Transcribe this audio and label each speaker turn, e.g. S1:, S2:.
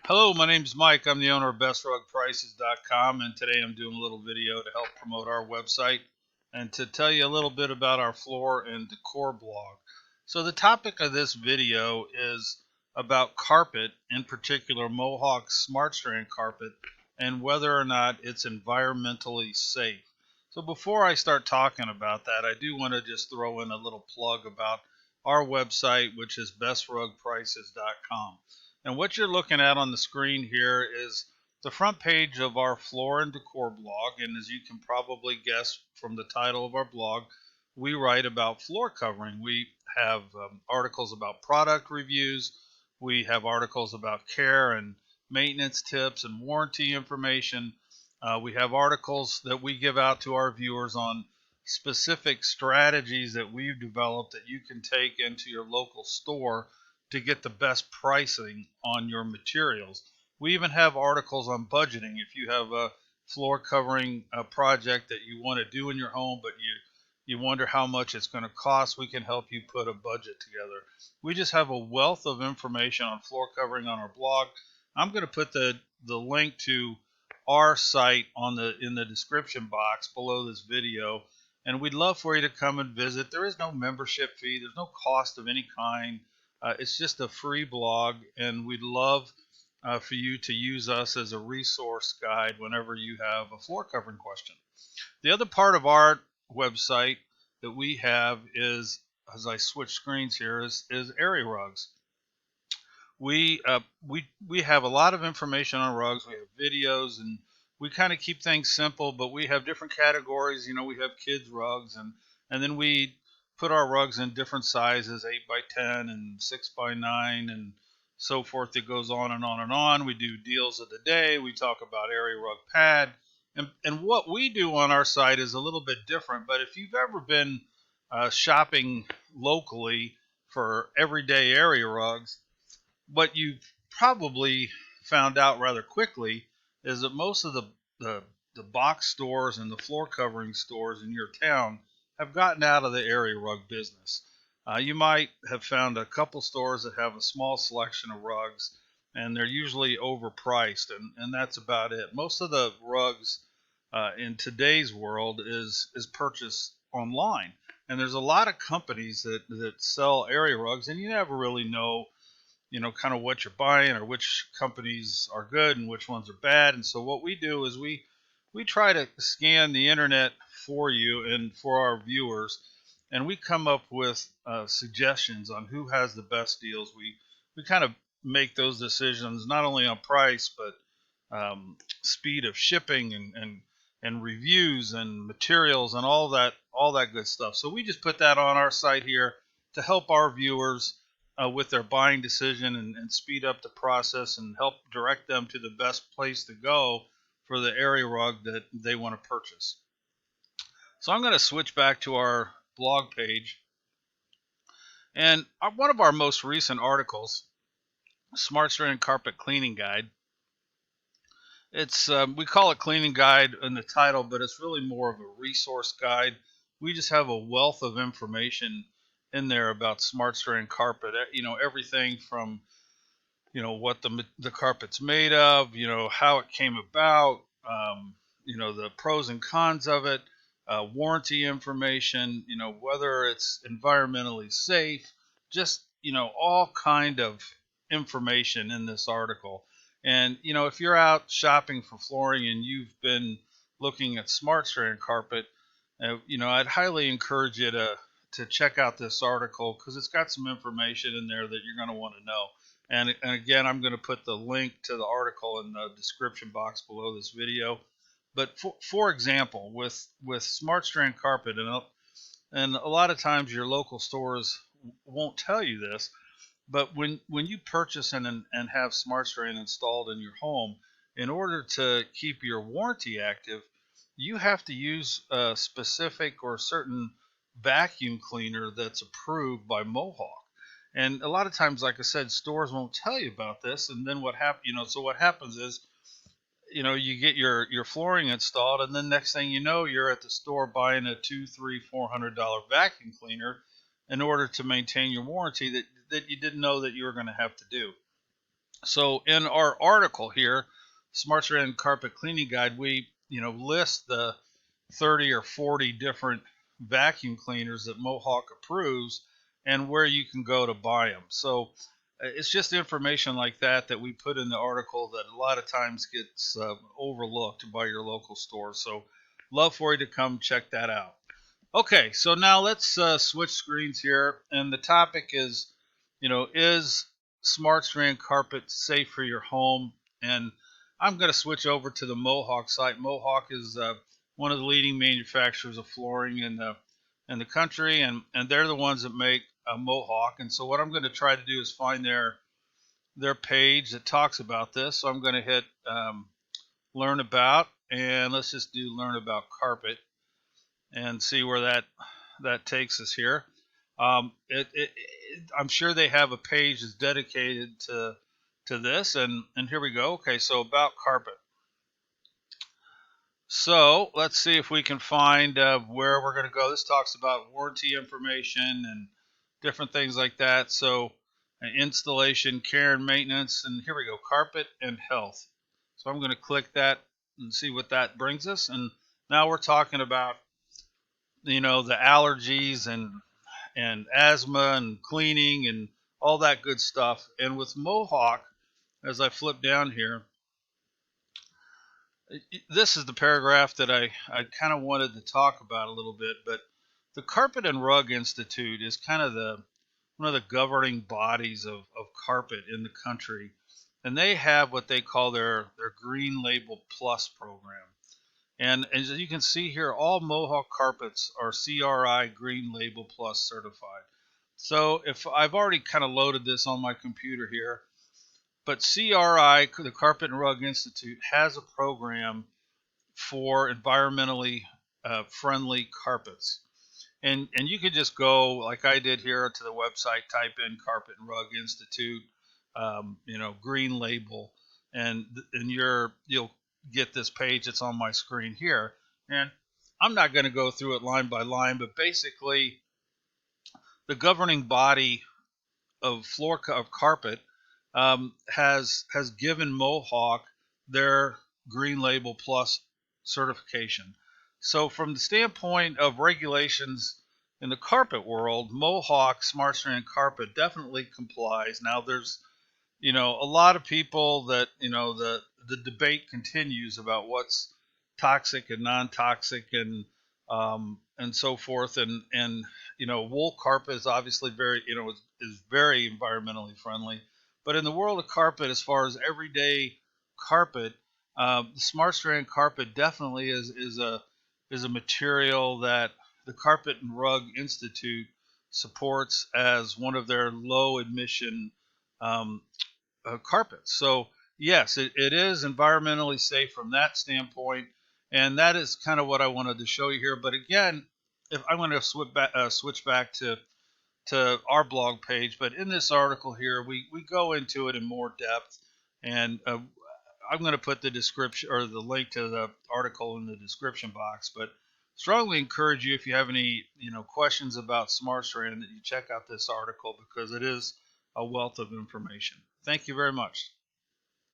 S1: Hello, my name is Mike. I'm the owner of BestRugPrices.com, and today I'm doing a little video to help promote our website and to tell you a little bit about our floor and decor blog. So the topic of this video is about carpet, in particular Mohawk SmartStrand Carpet, and whether or not it's environmentally safe. So before I start talking about that, I do want to just throw in a little plug about our website, which is BestRugPrices.com. And what you're looking at on the screen here is the front page of our floor and decor blog. And as you can probably guess from the title of our blog, we write about floor covering. We have articles about product reviews. We have articles about care and maintenance tips and warranty information. We have articles that we give out to our viewers on specific strategies that we've developed that you can take into your local store to get the best pricing on your materials. We even have articles on budgeting. If you have a floor covering project that you want to do in your home, but you wonder how much it's going to cost, we can help you put a budget together. We just have a wealth of information on floor covering on our blog. I'm going to put the link to our site in the description box below this video, and we'd love for you to come and visit. There is no membership fee. There's no cost of any kind. It's just a free blog, and we'd love for you to use us as a resource guide whenever you have a floor covering question. The other part of our website that we have is, as I switch screens here, is area rugs. We have a lot of information on rugs. We have videos, and we kind of keep things simple, but we have different categories. We have kids rugs, and then we put our rugs in different sizes, 8 by 10 and 6 by 9 and so forth. It goes on and on and on. We do deals of the day. We talk about area rug pad. And what we do on our site is a little bit different, but if you've ever been shopping locally for everyday area rugs, what you've probably found out rather quickly is that most of the box stores and the floor covering stores in your town have gotten out of the area rug business. You might have found a couple stores that have a small selection of rugs, and they're usually overpriced, and that's about it. Most of the rugs in today's world is purchased online, and there's a lot of companies that sell area rugs, and you never really know kind of what you're buying or which companies are good and which ones are bad. And so what we do is we try to scan the internet for you and for our viewers, and we come up with suggestions on who has the best deals. We kind of make those decisions not only on price, but speed of shipping and reviews and materials and all that good stuff. So we just put that on our site here to help our viewers with their buying decision and speed up the process and help direct them to the best place to go for the area rug that they want to purchase. So I'm going to switch back to our blog page. And one of our most recent articles, SmartStrand Carpet Cleaning Guide. It's we call it cleaning guide in the title, but it's really more of a resource guide. We just have a wealth of information in there about SmartStrand Carpet. Everything from what the carpet's made of, how it came about, the pros and cons of it, warranty information, whether it's environmentally safe, just all kind of information in this article. And if you're out shopping for flooring and you've been looking at SmartStrand Carpet, I'd highly encourage you to check out this article because it's got some information in there that you're going to want to know. And again, I'm going to put the link to the article in the description box below this video. But for example, with SmartStrand Carpet, and a lot of times your local stores won't tell you this, but when you purchase and have SmartStrand installed in your home, in order to keep your warranty active, you have to use a specific or certain vacuum cleaner that's approved by Mohawk. And a lot of times, like I said, stores won't tell you about this. And then what happens is, you get your flooring installed, and then next thing you know, you're at the store buying a $200, $300, $400 vacuum cleaner in order to maintain your warranty that you didn't know that you were going to have to do. So in our article here, SmartStrand Carpet Cleaning Guide, we list the 30 or 40 different vacuum cleaners that Mohawk approves and where you can go to buy them. So it's just information like that that we put in the article that a lot of times gets overlooked by your local store. So love for you to come check that out. Okay, so now let's switch screens here, and the topic is, is SmartStrand Carpet safe for your home? And I'm going to switch over to the Mohawk site. Mohawk is one of the leading manufacturers of flooring in the country, and they're the ones that make Mohawk. And so what I'm going to try to do is find their page that talks about this. So I'm going to hit Learn About, and let's just do Learn About Carpet and see where that takes us here. I'm sure they have a page that's dedicated to this, and here we go. Okay, so about carpet. So let's see if we can find where we're going to go. This talks about warranty information and different things like that. So installation, care, and maintenance, and here we go, carpet and health. So I'm going to click that and see what that brings us. And now we're talking about the allergies and asthma and cleaning and all that good stuff. And with Mohawk, as I flip down here, this is the paragraph that I kind of wanted to talk about a little bit. But the Carpet and Rug Institute is kind of one of the governing bodies of carpet in the country. And they have what they call their Green Label Plus program. And as you can see here, all Mohawk carpets are CRI Green Label Plus certified. So if I've already kind of loaded this on my computer here, but CRI, the Carpet and Rug Institute, has a program for environmentally friendly carpets. And you could just go, like I did here, to the website, type in Carpet and Rug Institute, green label, and you'll get this page that's on my screen here. And I'm not going to go through it line by line, but basically the governing body of carpet has given Mohawk their Green Label Plus certification. So from the standpoint of regulations in the carpet world, Mohawk SmartStrand Carpet definitely complies. Now there's a lot of people that the debate continues about what's toxic and non-toxic and so forth, and wool carpet is obviously very is very environmentally friendly, but in the world of carpet, as far as everyday carpet, the SmartStrand Carpet definitely is a material that the Carpet and Rug Institute supports as one of their low emission carpets. So yes, it is environmentally safe from that standpoint, and that is kind of what I wanted to show you here. But again, if I'm going to switch back to our blog page, but in this article here, we go into it in more depth, and I'm going to put the description or the link to the article in the description box. But strongly encourage you, if you have any questions about SmartStrand, that you check out this article because it is a wealth of information. Thank you very much.